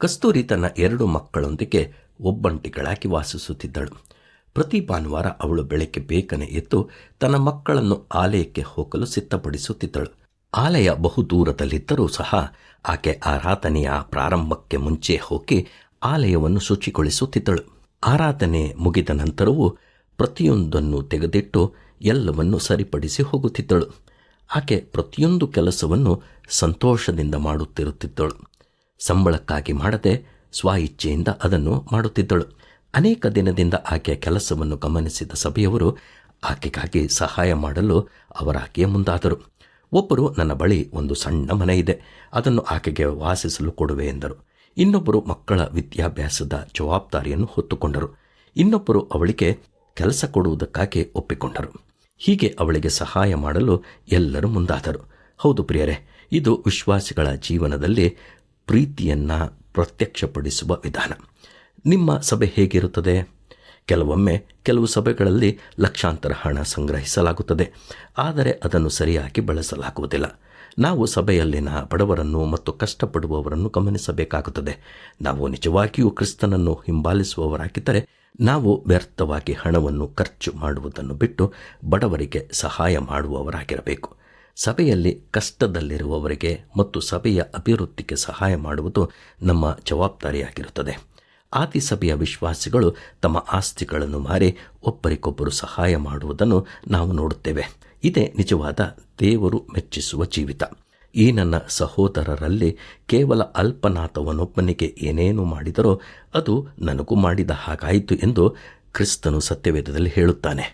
ಕಸ್ತೂರಿ ತನ್ನ 2 ಮಕ್ಕಳೊಂದಿಗೆ ಒಬ್ಬಂಟಿಗಳಾಗಿ ವಾಸಿಸುತ್ತಿದ್ದಳು. ಪ್ರತಿ ಭಾನುವಾರ ಅವಳು ಬೆಳಗ್ಗೆ ಬೇಗನೆ ಎದ್ದು ತನ್ನ ಮಕ್ಕಳನ್ನು ಆಲಯಕ್ಕೆ ಹೋಗಲು ಸಿದ್ಧಪಡಿಸುತ್ತಿದ್ದಳು. ಆಲಯ ಬಹುದೂರದಲ್ಲಿದ್ದರೂ ಸಹ ಆಕೆ ಆರಾಧನೆಯ ಪ್ರಾರಂಭಕ್ಕೆ ಮುಂಚೆ ಹೋಗಿ ಆಲಯವನ್ನು ಶುಚಿಗೊಳಿಸುತ್ತಿದ್ದಳು. ಆರಾಧನೆ ಮುಗಿದ ನಂತರವೂ ಪ್ರತಿಯೊಂದನ್ನು ತೆಗೆದಿಟ್ಟು ಎಲ್ಲವನ್ನು ಸರಿಪಡಿಸಿ ಹೋಗುತ್ತಿದ್ದಳು. ಆಕೆ ಪ್ರತಿಯೊಂದು ಕೆಲಸವನ್ನು ಸಂತೋಷದಿಂದ ಮಾಡುತ್ತಿರುತ್ತಿದ್ದಳು. ಸಂಬಳಕ್ಕಾಗಿ ಮಾಡದೆ ಸ್ವಇಚ್ಛೆಯಿಂದ ಅದನ್ನು ಮಾಡುತ್ತಿದ್ದಳು. ಅನೇಕ ದಿನದಿಂದ ಆಕೆಯ ಕೆಲಸವನ್ನು ಗಮನಿಸಿದ ಸಭೆಯವರು ಆಕೆಗಾಗಿ ಸಹಾಯ ಮಾಡಲು ಅವರಾಕೆಯ ಮುಂದಾದರು. ಒಬ್ಬರು, ನನ್ನ ಬಳಿ ಒಂದು ಸಣ್ಣ ಮನೆ ಇದೆ, ಅದನ್ನು ಆಕೆಗೆ ವಾಸಿಸಲು ಕೊಡುವೆ ಎಂದರು. ಇನ್ನೊಬ್ಬರು ಮಕ್ಕಳ ವಿದ್ಯಾಭ್ಯಾಸದ ಜವಾಬ್ದಾರಿಯನ್ನು ಹೊತ್ತುಕೊಂಡರು. ಇನ್ನೊಬ್ಬರು ಅವಳಿಗೆ ಕೆಲಸ ಕೊಡುವುದಕ್ಕಾಗಿ ಒಪ್ಪಿಕೊಂಡರು. ಹೀಗೆ ಅವಳಿಗೆ ಸಹಾಯ ಮಾಡಲು ಎಲ್ಲರೂ ಮುಂದಾದರು. ಹೌದು ಪ್ರಿಯರೇ, ಇದು ವಿಶ್ವಾಸಿಗಳ ಜೀವನದಲ್ಲಿ ಪ್ರೀತಿಯನ್ನು ಪ್ರತ್ಯಕ್ಷಪಡಿಸುವ ವಿಧಾನ. ನಿಮ್ಮ ಸಭೆ ಹೇಗಿರುತ್ತದೆ? ಕೆಲವು ಸಭೆಗಳಲ್ಲಿ ಲಕ್ಷಾಂತರ ಹಣ ಸಂಗ್ರಹಿಸಲಾಗುತ್ತದೆ, ಆದರೆ ಅದನ್ನು ಸರಿಯಾಗಿ ಬಳಸಲಾಗುವುದಿಲ್ಲ. ನಾವು ಸಭೆಯಲ್ಲಿನ ಬಡವರನ್ನು ಮತ್ತು ಕಷ್ಟಪಡುವವರನ್ನು ಗಮನಿಸಬೇಕಾಗುತ್ತದೆ. ನಾವು ನಿಜವಾಗಿಯೂ ಕ್ರಿಸ್ತನನ್ನು ಹಿಂಬಾಲಿಸುವವರಾಗಿದ್ದರೆ ನಾವು ವ್ಯರ್ಥವಾಗಿ ಹಣವನ್ನು ಖರ್ಚು ಮಾಡುವುದನ್ನು ಬಿಟ್ಟು ಬಡವರಿಗೆ ಸಹಾಯ ಮಾಡುವವರಾಗಿರಬೇಕು. ಸಭೆಯಲ್ಲಿ ಕಷ್ಟದಲ್ಲಿರುವವರಿಗೆ ಮತ್ತು ಸಭೆಯ ಅಭಿವೃದ್ಧಿಗೆ ಸಹಾಯ ಮಾಡುವುದು ನಮ್ಮ ಜವಾಬ್ದಾರಿಯಾಗಿರುತ್ತದೆ. ಆದಿ ಸಭೆಯ ವಿಶ್ವಾಸಿಗಳು ತಮ್ಮ ಆಸ್ತಿಗಳನ್ನು ಮಾರಿ ಒಬ್ಬರಿಗೊಬ್ಬರು ಸಹಾಯ ಮಾಡುವುದನ್ನು ನಾವು ನೋಡುತ್ತೇವೆ. ಇದೇ ನಿಜವಾದ ದೇವರು ಮೆಚ್ಚಿಸುವ ಜೀವಿತ. ಈ ನನ್ನ ಸಹೋದರರಲ್ಲಿ ಕೇವಲ ಅಲ್ಪನಾಥವನೊಬ್ಬನಿಗೆ ಏನೇನು ಮಾಡಿದರೋ ಅದು ನನಗೂ ಮಾಡಿದ ಹಾಗಾಯಿತು ಎಂದು ಕ್ರಿಸ್ತನು ಸತ್ಯವೇದದಲ್ಲಿ ಹೇಳುತ್ತಾನೆ.